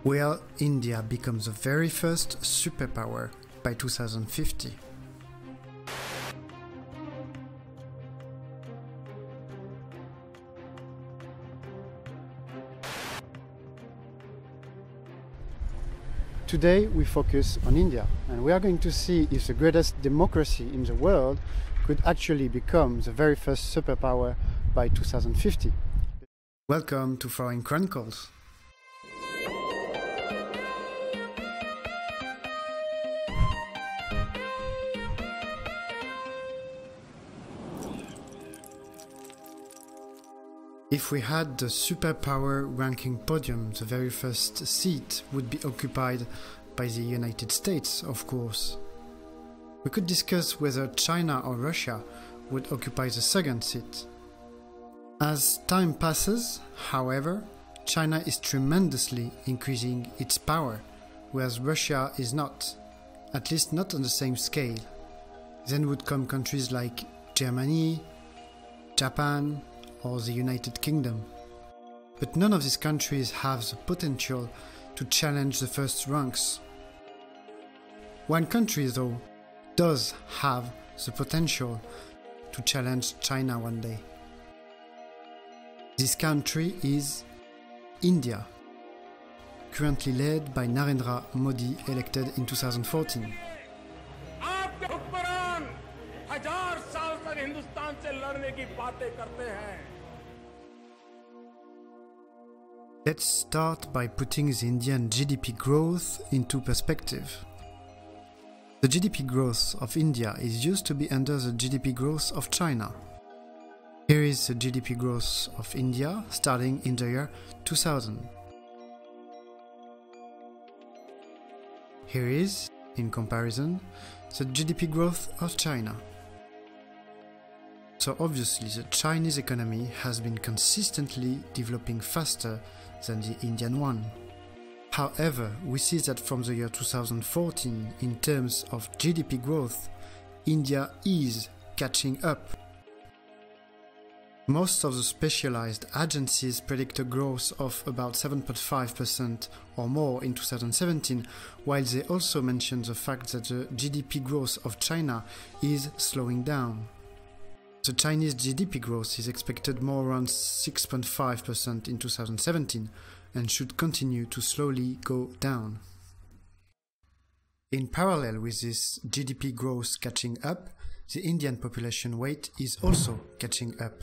Will India becomes the very first superpower by 2050? Today we focus on India, and we are going to see if the greatest democracy in the world could actually become the very first superpower by 2050. Welcome to Foreign Chronicles. If we had the superpower ranking podium, the very first seat would be occupied by the United States, of course. We could discuss whether China or Russia would occupy the second seat. As time passes, however, China is tremendously increasing its power, whereas Russia is not, at least not on the same scale. Then would come countries like Germany, Japan, or the United Kingdom. But none of these countries have the potential to challenge the first ranks. One country, though, does have the potential to challenge China one day. This country is India, currently led by Narendra Modi, elected in 2014. Let's start by putting the Indian GDP growth into perspective. The GDP growth of India is used to be under the GDP growth of China. Here is the GDP growth of India starting in the year 2000. Here is, in comparison, the GDP growth of China. So obviously the Chinese economy has been consistently developing faster than the Indian one. However, we see that from the year 2014, in terms of GDP growth, India is catching up. Most of the specialized agencies predict a growth of about 7.5% or more in 2017, while they also mention the fact that the GDP growth of China is slowing down. The Chinese GDP growth is expected more around 6.5% in 2017 and should continue to slowly go down. In parallel with this GDP growth catching up, the Indian population weight is also catching up.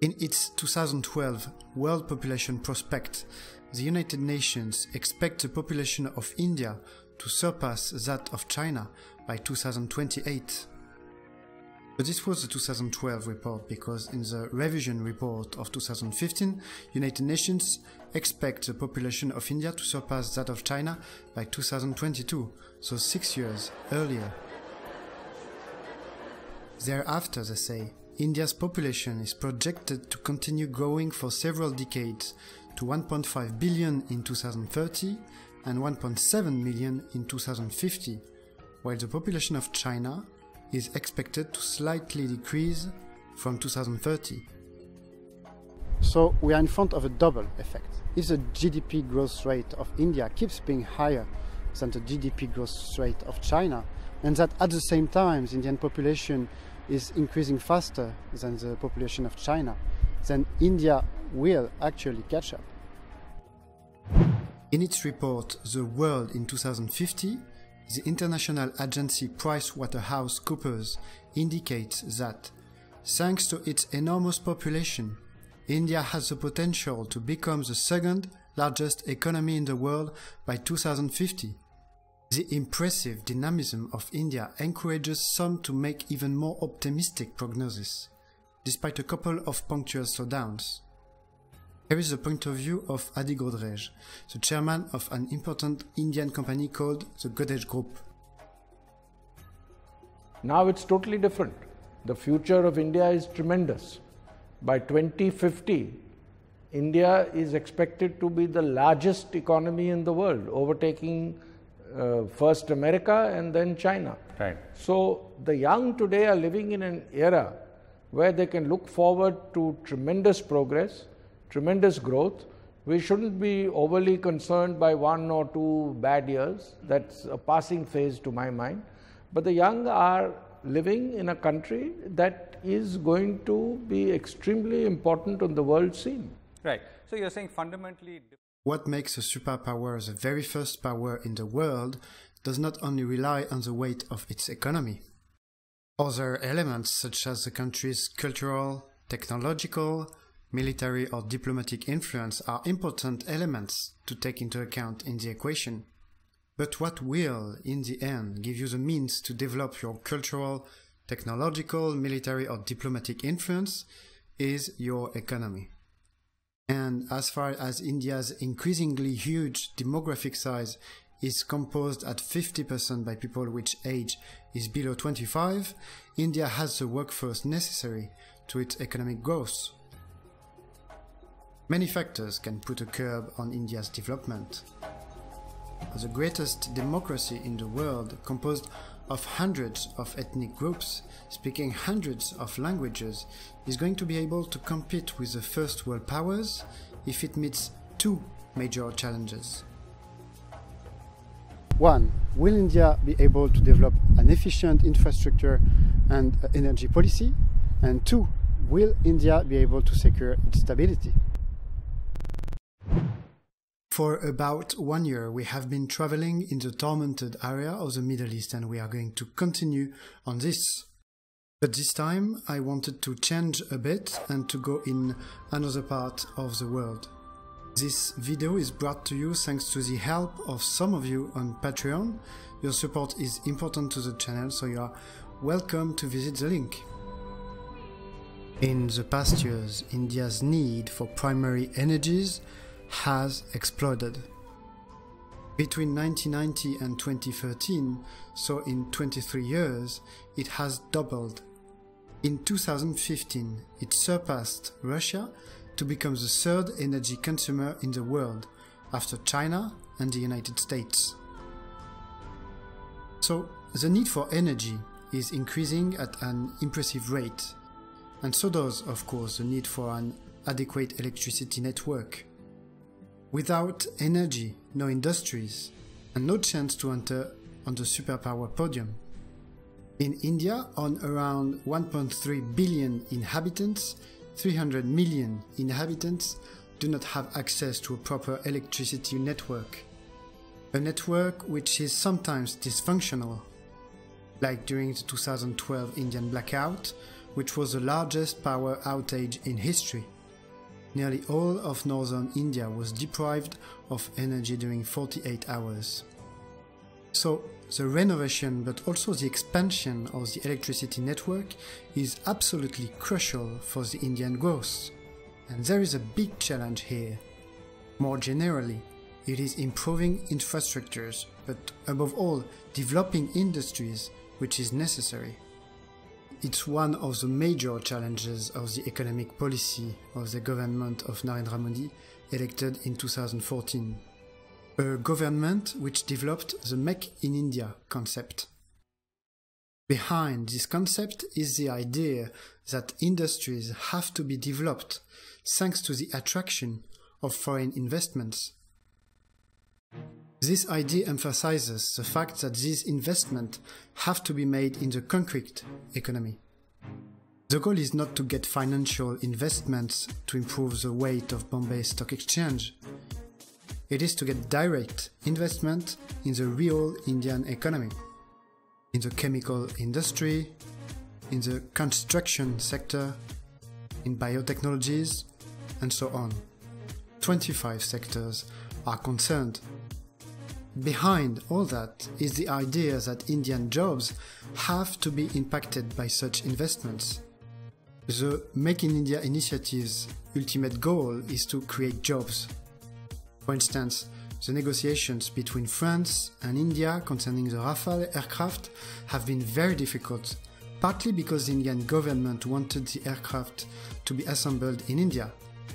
In its 2012 World Population Prospect, the United Nations expect the population of India to surpass that of China by 2028. But this was the 2012 report, because in the revision report of 2015, United Nations expect the population of India to surpass that of China by 2022, so 6 years earlier. Thereafter, they say, India's population is projected to continue growing for several decades to 1.5 billion in 2030 and 1.7 million in 2050, while the population of China is expected to slightly decrease from 2030. So we are in front of a double effect. If the GDP growth rate of India keeps being higher than the GDP growth rate of China, and that at the same time the Indian population is increasing faster than the population of China, then India will actually catch up. In its report, The World in 2050, the international agency PricewaterhouseCoopers indicates that, thanks to its enormous population, India has the potential to become the second largest economy in the world by 2050. The impressive dynamism of India encourages some to make even more optimistic prognosis, despite a couple of punctual slowdowns. Here is the point of view of Adi Godrej, the chairman of an important Indian company called the Godrej Group. Now it's totally different. The future of India is tremendous. By 2050, India is expected to be the largest economy in the world, overtaking first America and then China. Right. So the young today are living in an era where they can look forward to tremendous progress, tremendous growth, We shouldn't be overly concerned by 1 or 2 bad years. That's a passing phase to my mind. But the young are living in a country that is going to be extremely important on the world scene. Right. So you're saying fundamentally... What makes a superpower the very first power in the world does not only rely on the weight of its economy. Other elements such as the country's cultural, technological, military or diplomatic influence are important elements to take into account in the equation. But what will, in the end, give you the means to develop your cultural, technological, military or diplomatic influence is your economy. And as far as India's increasingly huge demographic size is composed at 50% by people which age is below 25, India has the workforce necessary to its economic growth. Many factors can put a curb on India's development. The greatest democracy in the world, composed of hundreds of ethnic groups, speaking hundreds of languages, is going to be able to compete with the first world powers if it meets 2 major challenges. 1. Will India be able to develop an efficient infrastructure and energy policy? And 2. Will India be able to secure its stability? For about 1 year, we have been traveling in the tormented area of the Middle East, and we are going to continue on this. But this time, I wanted to change a bit and to go in another part of the world. This video is brought to you thanks to the help of some of you on Patreon. Your support is important to the channel, so you are welcome to visit the link. In the past years, India's need for primary energies has exploded. Between 1990 and 2013, so in 23 years, it has doubled. In 2015, it surpassed Russia to become the 3rd energy consumer in the world, after China and the United States. So, the need for energy is increasing at an impressive rate, and so does, of course, the need for an adequate electricity network. Without energy, no industries, and no chance to enter on the superpower podium. In India, on around 1.3 billion inhabitants, 300 million inhabitants do not have access to a proper electricity network. A network which is sometimes dysfunctional, like during the 2012 Indian blackout, which was the largest power outage in history. Nearly all of northern India was deprived of energy during 48 hours. So, the renovation but also the expansion of the electricity network is absolutely crucial for the Indian growth. And there is a big challenge here. More generally, it is improving infrastructures, but above all, developing industries, which is necessary. It's one of the major challenges of the economic policy of the government of Narendra Modi, elected in 2014. A government which developed the Make in India concept. Behind this concept is the idea that industries have to be developed thanks to the attraction of foreign investments. This idea emphasizes the fact that these investments have to be made in the concrete economy. The goal is not to get financial investments to improve the weight of Bombay Stock Exchange. It is to get direct investment in the real Indian economy, in the chemical industry, in the construction sector, in biotechnologies, and so on. 25 sectors are concerned. Behind all that is the idea that Indian jobs have to be impacted by such investments. The Make in India initiative's ultimate goal is to create jobs. For instance, the negotiations between France and India concerning the Rafale aircraft have been very difficult, partly because the Indian government wanted the aircraft to be assembled in India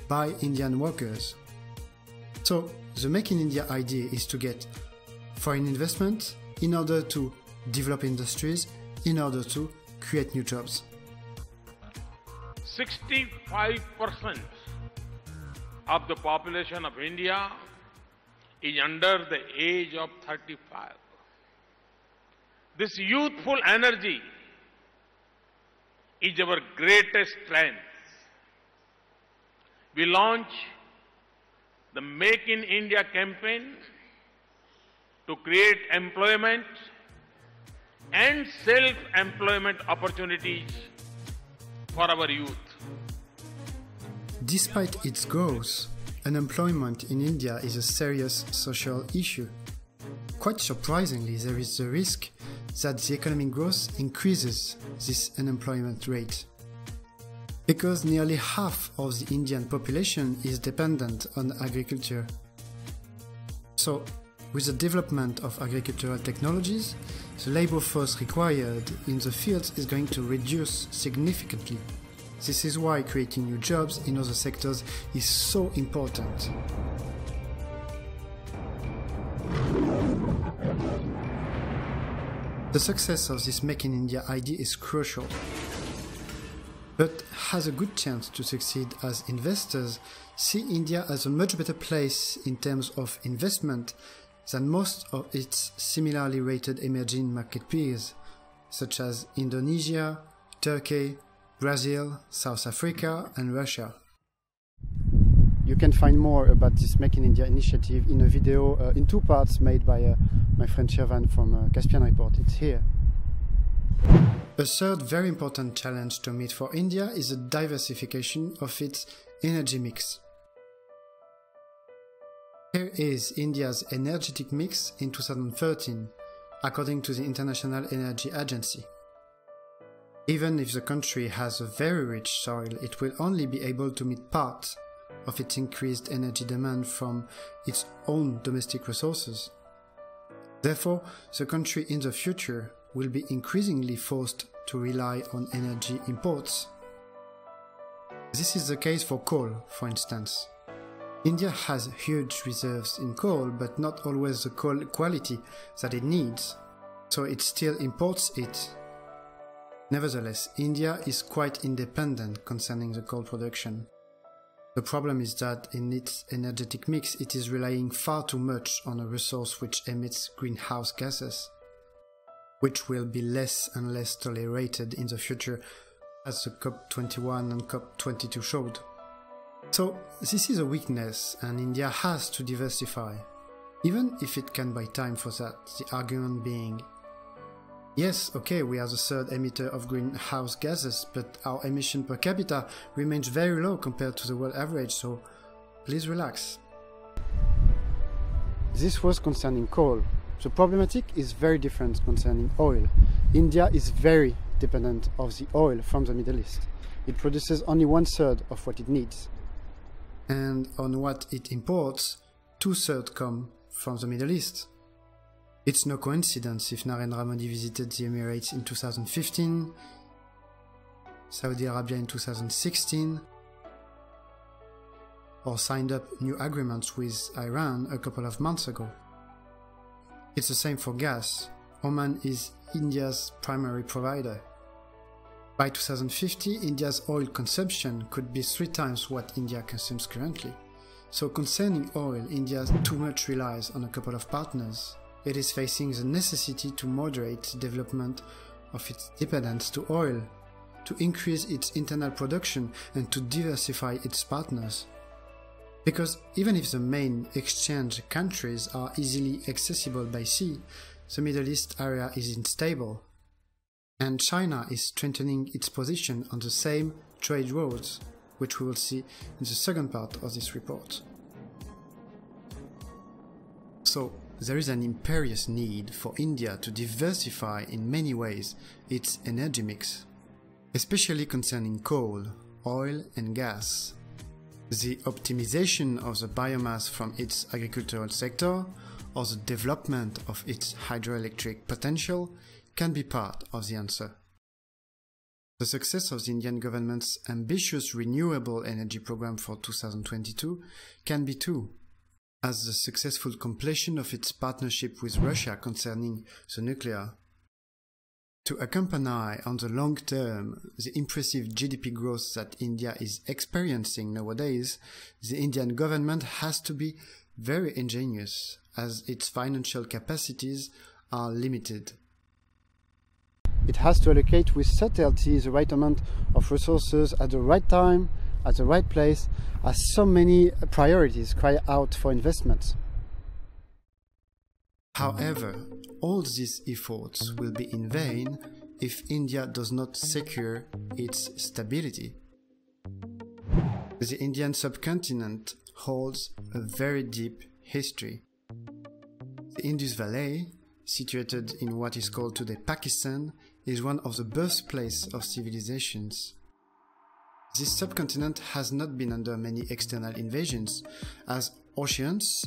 by Indian workers. So, the Make in India idea is to get foreign investment in order to develop industries, in order to create new jobs. 65% of the population of India is under the age of 35. This youthful energy is our greatest strength. We launched the Make in India campaign to create employment and self-employment opportunities for our youth. Despite its growth, unemployment in India is a serious social issue. Quite surprisingly, there is the risk that the economic growth increases this unemployment rate, because nearly half of the Indian population is dependent on agriculture. So, with the development of agricultural technologies, the labor force required in the fields is going to reduce significantly. This is why creating new jobs in other sectors is so important. The success of this Make in India idea is crucial, but has a good chance to succeed as investors see India as a much better place in terms of investment than most of its similarly rated emerging market peers, such as Indonesia, Turkey, Brazil, South Africa and Russia. You can find more about this Make in India initiative in a video in two parts made by my friend Shirvan from Caspian Report. It's here. A third very important challenge to meet for India is the diversification of its energy mix. Here is India's energetic mix in 2013, according to the International Energy Agency. Even if the country has a very rich soil, it will only be able to meet part of its increased energy demand from its own domestic resources. Therefore, the country in the future will be increasingly forced to rely on energy imports. This is the case for coal, for instance. India has huge reserves in coal, but not always the coal quality that it needs, so it still imports it. Nevertheless, India is quite independent concerning the coal production. The problem is that in its energetic mix it is relying far too much on a resource which emits greenhouse gases, which will be less and less tolerated in the future, as the COP21 and COP22 showed. So this is a weakness and India has to diversify, even if it can buy time for that, the argument being, yes, okay, we are the third emitter of greenhouse gases, but our emission per capita remains very low compared to the world average, so please relax. This was concerning coal. The problematic is very different concerning oil. India is very dependent of the oil from the Middle East. It produces only 1/3 of what it needs. And on what it imports, 2/3 come from the Middle East. It's no coincidence if Narendra Modi visited the Emirates in 2015, Saudi Arabia in 2016, or signed up new agreements with Iran a couple of months ago. It's the same for gas. Oman is India's primary provider. By 2050, India's oil consumption could be 3 times what India consumes currently. So concerning oil, India too much relies on a couple of partners. It is facing the necessity to moderate the development of its dependence to oil, to increase its internal production and to diversify its partners. Because even if the main exchange countries are easily accessible by sea, the Middle East area is unstable, and China is strengthening its position on the same trade routes, which we will see in the second part of this report. So, there is an imperious need for India to diversify in many ways its energy mix, especially concerning coal, oil and gas. The optimization of the biomass from its agricultural sector or the development of its hydroelectric potential can be part of the answer. The success of the Indian government's ambitious renewable energy program for 2022 can be too, as the successful completion of its partnership with Russia concerning the nuclear To accompany on the long term the impressive GDP growth that India is experiencing nowadays, the Indian government has to be very ingenious, as its financial capacities are limited. It has to allocate with subtlety the right amount of resources at the right time, at the right place, as so many priorities cry out for investments. However, all these efforts will be in vain if India does not secure its stability. The Indian subcontinent holds a very deep history. The Indus Valley, situated in what is called today Pakistan, is one of the birthplaces of civilizations. This subcontinent has not been under many external invasions, as oceans,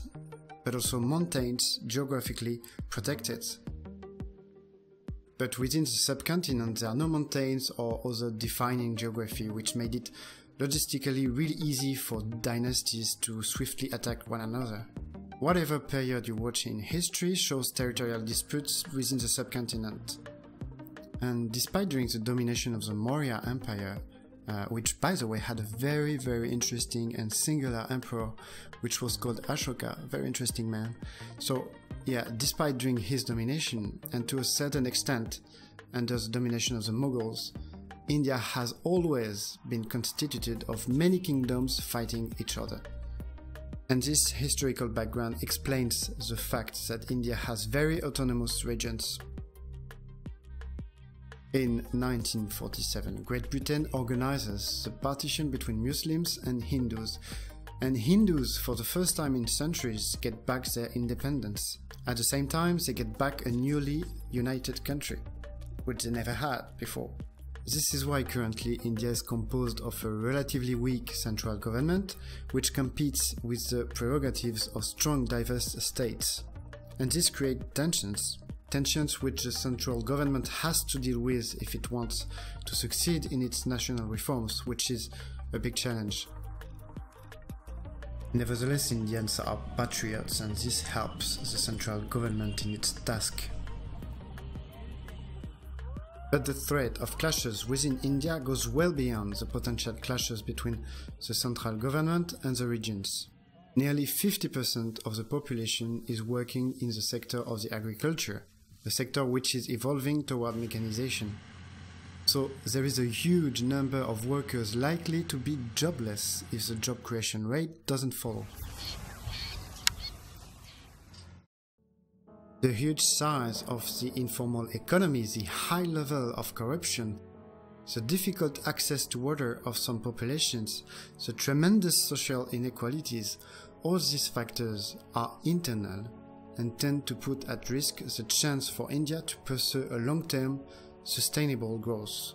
but also mountains geographically protected. But within the subcontinent there are no mountains or other defining geography, which made it logistically really easy for dynasties to swiftly attack one another. Whatever period you watch in history shows territorial disputes within the subcontinent. And despite during the domination of the Maurya Empire, which by the way had a very interesting and singular emperor which was called Ashoka, very interesting man. So yeah, despite during his domination and to a certain extent under the domination of the Mughals, India has always been constituted of many kingdoms fighting each other. And this historical background explains the fact that India has very autonomous regions. In 1947, Great Britain organizes the partition between Muslims and Hindus for the first time in centuries get back their independence. At the same time, they get back a newly united country, which they never had before. This is why currently India is composed of a relatively weak central government, which competes with the prerogatives of strong diverse states. And this creates tensions which the central government has to deal with if it wants to succeed in its national reforms, which is a big challenge. Nevertheless, Indians are patriots, and this helps the central government in its task. But the threat of clashes within India goes well beyond the potential clashes between the central government and the regions. Nearly 50% of the population is working in the sector of the agriculture, a sector which is evolving toward mechanization. So there is a huge number of workers likely to be jobless if the job creation rate doesn't follow. The huge size of the informal economy, the high level of corruption, the difficult access to water of some populations, the tremendous social inequalities, all these factors are internal and tend to put at risk the chance for India to pursue a long-term, sustainable growth.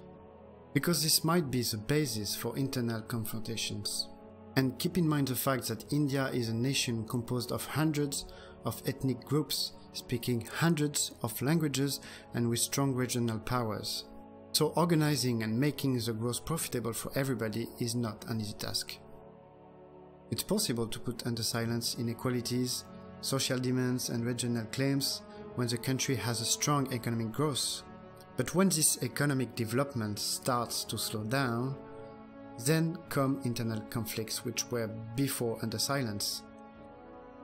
Because this might be the basis for internal confrontations. And keep in mind the fact that India is a nation composed of hundreds of ethnic groups, speaking hundreds of languages and with strong regional powers. So organizing and making the growth profitable for everybody is not an easy task. It's possible to put under silence inequalities, social demands and regional claims when the country has a strong economic growth. But when this economic development starts to slow down, then come internal conflicts which were before under silence.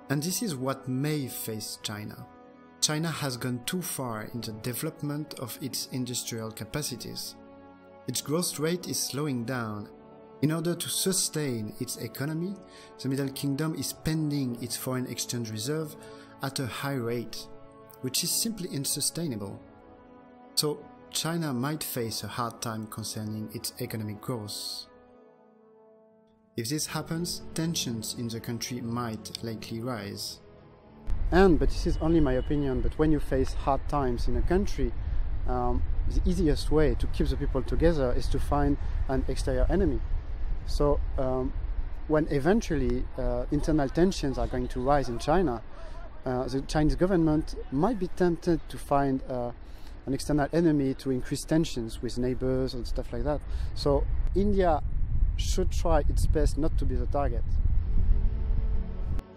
And this is what may face China. China has gone too far in the development of its industrial capacities. Its growth rate is slowing down. In order to sustain its economy, the Middle Kingdom is spending its foreign exchange reserve at a high rate, which is simply unsustainable. So China might face a hard time concerning its economic growth. If this happens, tensions in the country might likely rise. But this is only my opinion, but when you face hard times in a country, the easiest way to keep the people together is to find an exterior enemy. So when eventually internal tensions are going to rise in China, the Chinese government might be tempted to find an external enemy to increase tensions with neighbors and stuff like that. So India should try its best not to be the target.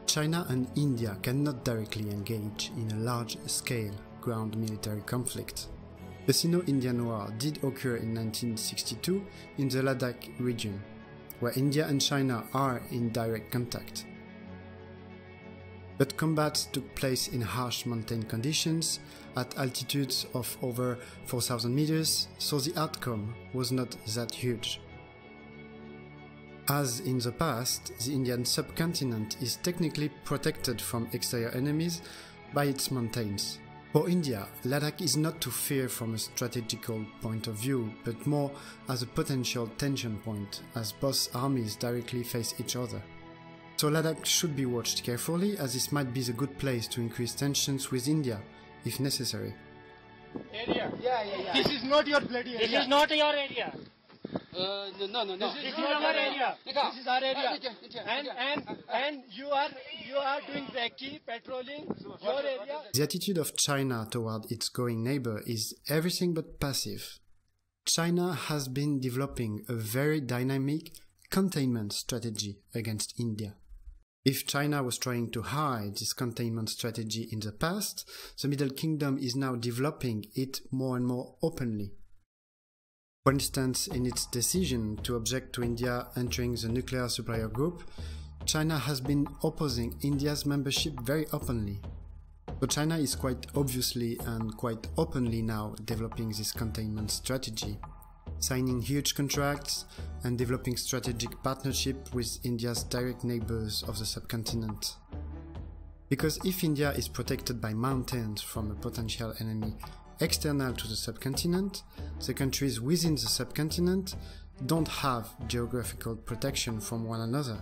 China and India cannot directly engage in a large-scale ground military conflict. The Sino-Indian War did occur in 1962 in the Ladakh region, where India and China are in direct contact. But combat took place in harsh mountain conditions at altitudes of over 4,000 meters, so the outcome was not that huge. As in the past, the Indian subcontinent is technically protected from exterior enemies by its mountains. For India, Ladakh is not to fear from a strategical point of view, but more as a potential tension point, as both armies directly face each other. So Ladakh should be watched carefully, as this might be the good place to increase tensions with India, if necessary. Area. Yeah. This is not your bloody area. This is not your area. No. This is not our area. This is our area. And you are doing recce, patrolling your area. The attitude of China toward its growing neighbor is everything but passive. China has been developing a very dynamic containment strategy against India. If China was trying to hide this containment strategy in the past, the Middle Kingdom is now developing it more and more openly. For instance, in its decision to object to India entering the nuclear supplier group, China has been opposing India's membership very openly. So China is quite obviously and quite openly now developing this containment strategy, signing huge contracts and developing strategic partnership with India's direct neighbors of the subcontinent. Because if India is protected by mountains from a potential enemy external to the subcontinent, the countries within the subcontinent don't have geographical protection from one another.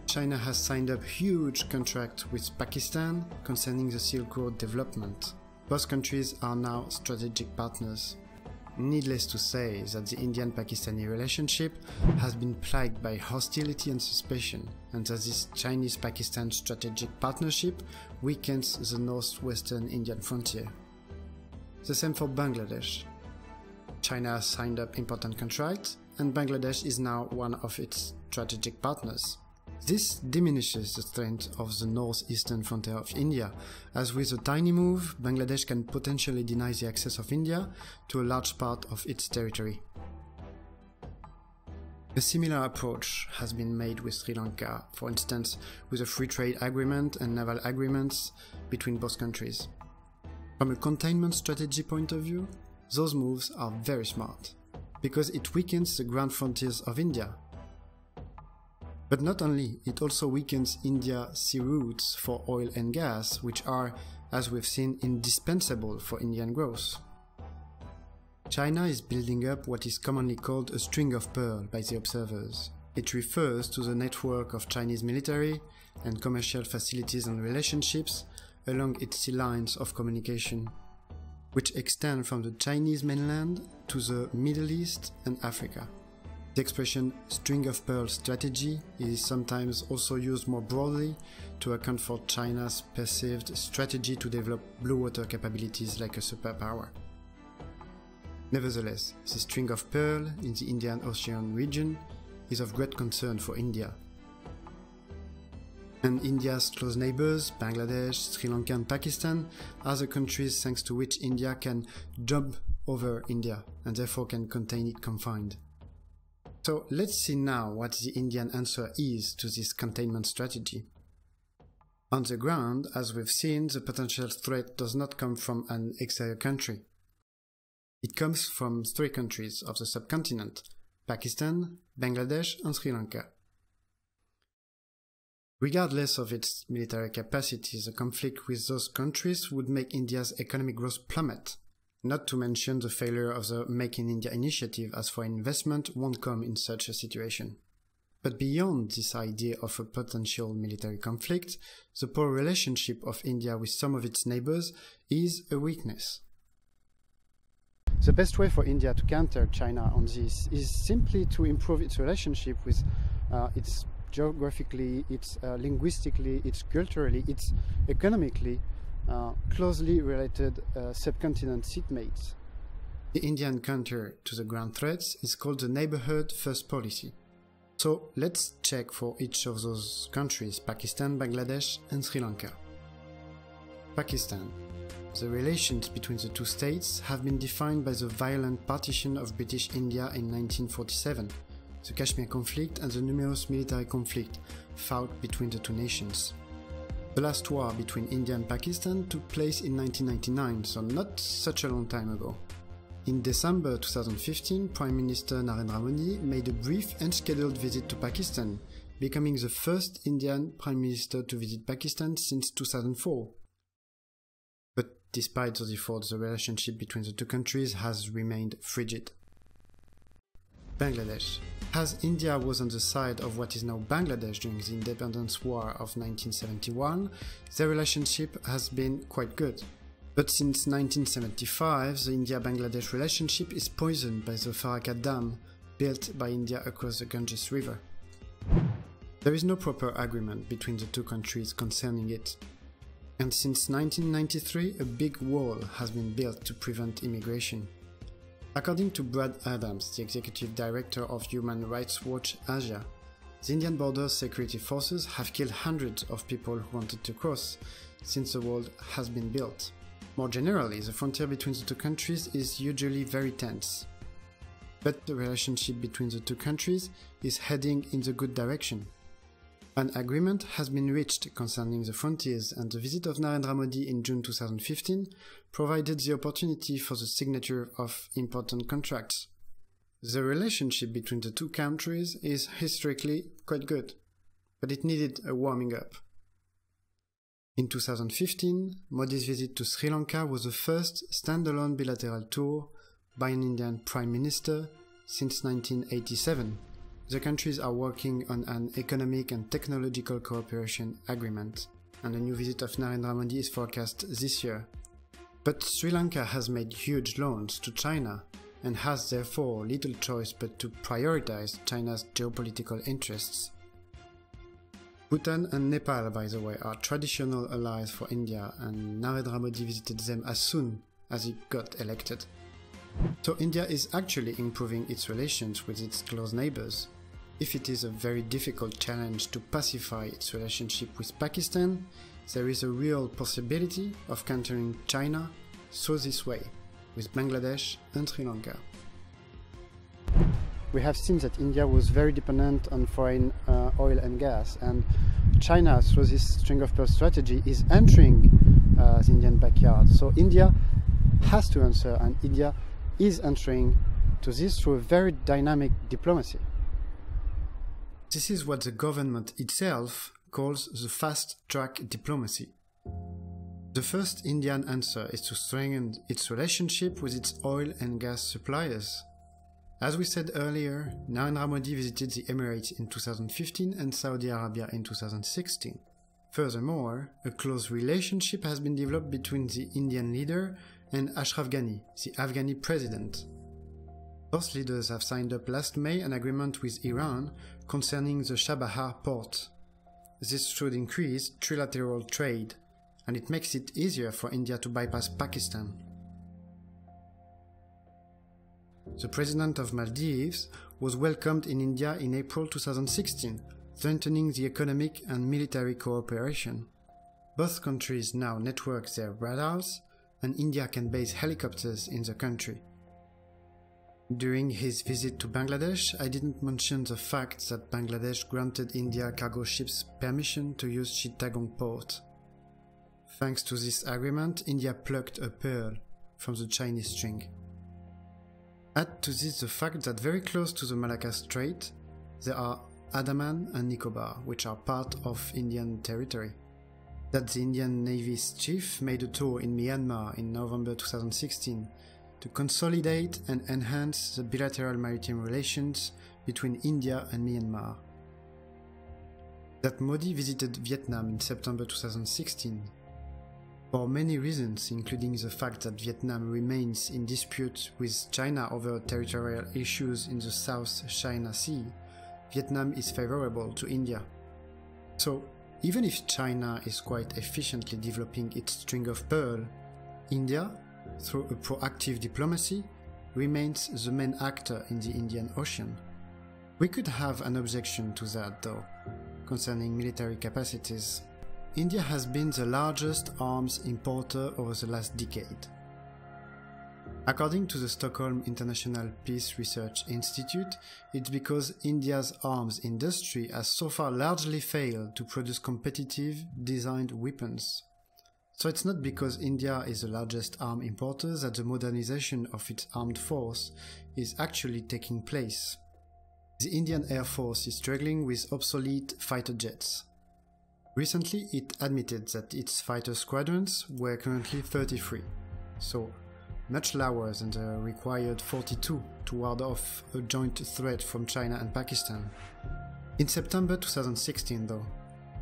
China has signed up huge contracts with Pakistan concerning the Silk Road development. Both countries are now strategic partners. Needless to say that the Indian-Pakistani relationship has been plagued by hostility and suspicion, and that this Chinese-Pakistan strategic partnership weakens the northwestern Indian frontier. The same for Bangladesh. China has signed up important contracts, and Bangladesh is now one of its strategic partners. This diminishes the strength of the northeastern frontier of India, as with a tiny move, Bangladesh can potentially deny the access of India to a large part of its territory. A similar approach has been made with Sri Lanka, for instance, with a free trade agreement and naval agreements between both countries. From a containment strategy point of view, those moves are very smart, because it weakens the ground frontiers of India. But not only, it also weakens India's sea routes for oil and gas, which are, as we've seen, indispensable for Indian growth. China is building up what is commonly called a string of pearls by the observers. It refers to the network of Chinese military and commercial facilities and relationships along its sea lines of communication, which extend from the Chinese mainland to the Middle East and Africa. The expression string of pearls strategy is sometimes also used more broadly to account for China's perceived strategy to develop blue water capabilities like a superpower. Nevertheless, the string of pearls in the Indian Ocean region is of great concern for India. And India's close neighbors, Bangladesh, Sri Lanka and Pakistan, are the countries thanks to which India can jump over India and therefore can contain it confined. So let's see now what the Indian answer is to this containment strategy. On the ground, as we've seen, the potential threat does not come from an exterior country. It comes from three countries of the subcontinent: Pakistan, Bangladesh and Sri Lanka. Regardless of its military capacity, the conflict with those countries would make India's economic growth plummet. Not to mention the failure of the Make in India initiative, as foreign investment won't come in such a situation. But beyond this idea of a potential military conflict, the poor relationship of India with some of its neighbors is a weakness. The best way for India to counter China on this is simply to improve its relationship with its geographically, its linguistically, its culturally, its economically closely related subcontinent seatmates. The Indian counter to the ground threats is called the Neighbourhood First policy. So let's check for each of those countries: Pakistan, Bangladesh and Sri Lanka. Pakistan. the relations between the two states have been defined by the violent partition of British India in 1947, the Kashmir conflict and the numerous military conflict fought between the two nations. The last war between India and Pakistan took place in 1999, so not such a long time ago. In December 2015, Prime Minister Narendra Modi made a brief and scheduled visit to Pakistan, becoming the first Indian Prime Minister to visit Pakistan since 2004. But despite those efforts, the relationship between the two countries has remained frigid. Bangladesh. As India was on the side of what is now Bangladesh during the independence war of 1971, their relationship has been quite good. But since 1975, the India-Bangladesh relationship is poisoned by the Farakka Dam built by India across the Ganges River. There is no proper agreement between the two countries concerning it. And since 1993, a big wall has been built to prevent immigration. According to Brad Adams, the executive director of Human Rights Watch Asia, the Indian border security forces have killed hundreds of people who wanted to cross since the wall has been built. More generally, the frontier between the two countries is usually very tense. But the relationship between the two countries is heading in the good direction. An agreement has been reached concerning the frontiers, and the visit of Narendra Modi in June 2015 provided the opportunity for the signature of important contracts. The relationship between the two countries is historically quite good, but it needed a warming up. In 2015, Modi's visit to Sri Lanka was the first standalone bilateral tour by an Indian Prime Minister since 1987. The countries are working on an economic and technological cooperation agreement, and a new visit of Narendra Modi is forecast this year. But Sri Lanka has made huge loans to China and has therefore little choice but to prioritize China's geopolitical interests. Bhutan and Nepal, by the way, are traditional allies for India, and Narendra Modi visited them as soon as he got elected. So India is actually improving its relations with its close neighbors. If it is a very difficult challenge to pacify its relationship with Pakistan, there is a real possibility of countering China through this way, with Bangladesh and Sri Lanka. We have seen that India was very dependent on foreign oil and gas, and China, through this string of pearls strategy, is entering the Indian backyard. So India has to answer, and India is entering to this through a very dynamic diplomacy. This is what the government itself calls the fast-track diplomacy. The first Indian answer is to strengthen its relationship with its oil and gas suppliers. As we said earlier, Narendra Modi visited the Emirates in 2015 and Saudi Arabia in 2016. Furthermore, a close relationship has been developed between the Indian leader and Ashraf Ghani, the Afghani president. Both leaders have signed up last May an agreement with Iran concerning the Chabahar port. This should increase trilateral trade, and it makes it easier for India to bypass Pakistan. The president of Maldives was welcomed in India in April 2016, strengthening the economic and military cooperation. Both countries now network their radars, and India can base helicopters in the country. During his visit to Bangladesh, I didn't mention the fact that Bangladesh granted India cargo ships permission to use Chittagong port. Thanks to this agreement, India plucked a pearl from the Chinese string. Add to this the fact that very close to the Malacca Strait, there are Andaman and Nicobar, which are part of Indian territory. That the Indian Navy's chief made a tour in Myanmar in November 2016 to consolidate and enhance the bilateral maritime relations between India and Myanmar. That Modi visited Vietnam in September 2016. For many reasons, including the fact that Vietnam remains in dispute with China over territorial issues in the South China Sea, Vietnam is favorable to India. So, even if China is quite efficiently developing its string of pearls, India, through a proactive diplomacy, remains the main actor in the Indian Ocean. We could have an objection to that, though, concerning military capacities. India has been the largest arms importer over the last decade. According to the Stockholm International Peace Research Institute, it's because India's arms industry has so far largely failed to produce competitive, designed weapons. So it's not because India is the largest arm importer that the modernization of its armed force is actually taking place. The Indian Air Force is struggling with obsolete fighter jets. Recently, it admitted that its fighter squadrons were currently 33, so much lower than the required 42 to ward off a joint threat from China and Pakistan. In September 2016, though,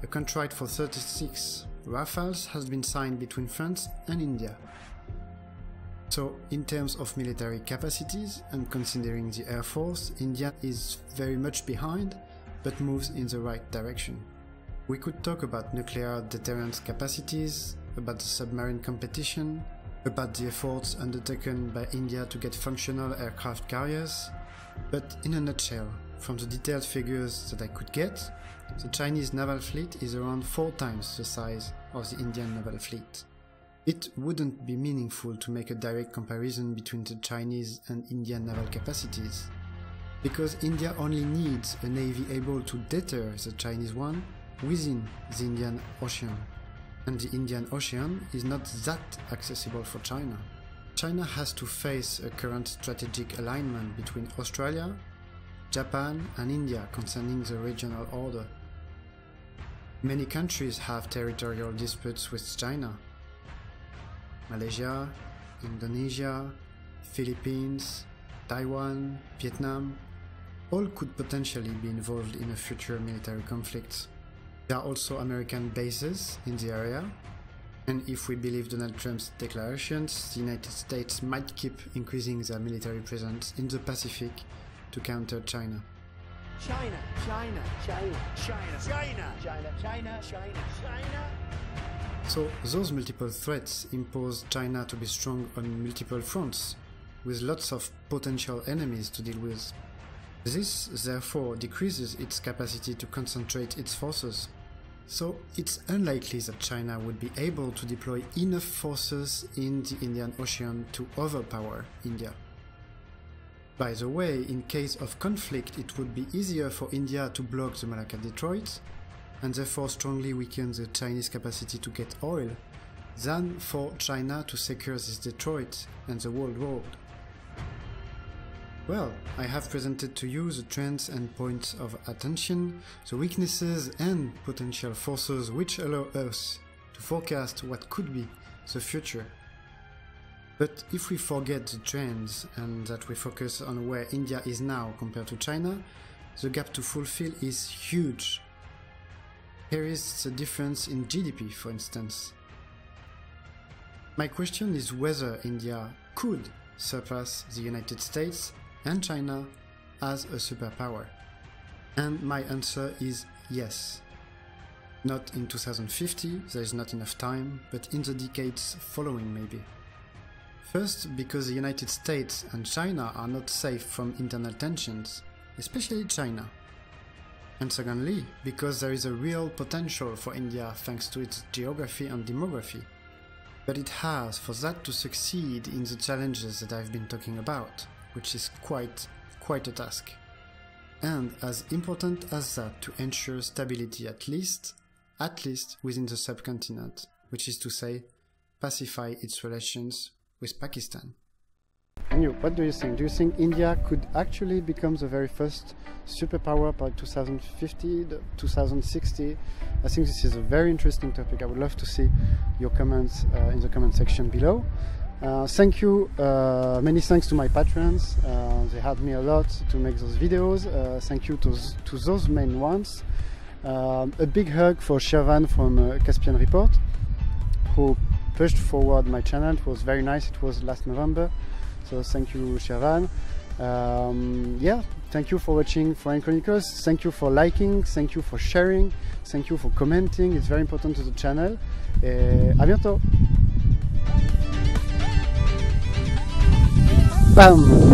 a contract for 36 Rafales has been signed between France and India. So, in terms of military capacities and considering the Air Force, India is very much behind, but moves in the right direction. We could talk about nuclear deterrence capacities, about the submarine competition, about the efforts undertaken by India to get functional aircraft carriers, but in a nutshell, from the detailed figures that I could get, the Chinese naval fleet is around 4 times the size of the Indian naval fleet. It wouldn't be meaningful to make a direct comparison between the Chinese and Indian naval capacities, because India only needs a navy able to deter the Chinese one within the Indian Ocean, and the Indian Ocean is not that accessible for China. China has to face a current strategic alignment between Australia, Japan and India concerning the regional order. Many countries have territorial disputes with China. Malaysia, Indonesia, Philippines, Taiwan, Vietnam, all could potentially be involved in a future military conflict. There are also American bases in the area, and if we believe Donald Trump's declarations, the United States might keep increasing their military presence in the Pacific to counter China. China, China, China, China, China, China, China, China, China. So those multiple threats impose China to be strong on multiple fronts, with lots of potential enemies to deal with. This, therefore, decreases its capacity to concentrate its forces. So it's unlikely that China would be able to deploy enough forces in the Indian Ocean to overpower India. By the way, in case of conflict, it would be easier for India to block the Malacca Detroit, and therefore strongly weaken the Chinese capacity to get oil, than for China to secure this Detroit and the world road. Well, I have presented to you the trends and points of attention, the weaknesses and potential forces which allow us to forecast what could be the future. But if we forget the trends and that we focus on where India is now compared to China, the gap to fulfill is huge. Here is the difference in GDP, for instance. My question is whether India could surpass the United States and China as a superpower. And my answer is yes. Not in 2050, there is not enough time, but in the decades following maybe. First, because the United States and China are not safe from internal tensions, especially China. And secondly, because there is a real potential for India thanks to its geography and demography. But it has for that to succeed in the challenges that I've been talking about, which is quite a task. And as important as that to ensure stability at least within the subcontinent, which is to say, pacify its relations with Pakistan. And you, what do you think? Do you think India could actually become the very first superpower by 2050, 2060? I think this is a very interesting topic. I would love to see your comments in the comment section below. Thank you, many thanks to my patrons. They helped me a lot to make those videos. Thank you to those main ones. A big hug for Shirvan from Caspian Report, who pushed forward my channel. It was very nice. It was last November. So thank you, Shirvan. Yeah, thank you for watching Foreign Chronicles. Thank you for liking. Thank you for sharing. Thank you for commenting. It's very important to the channel. À bientôt. Bam!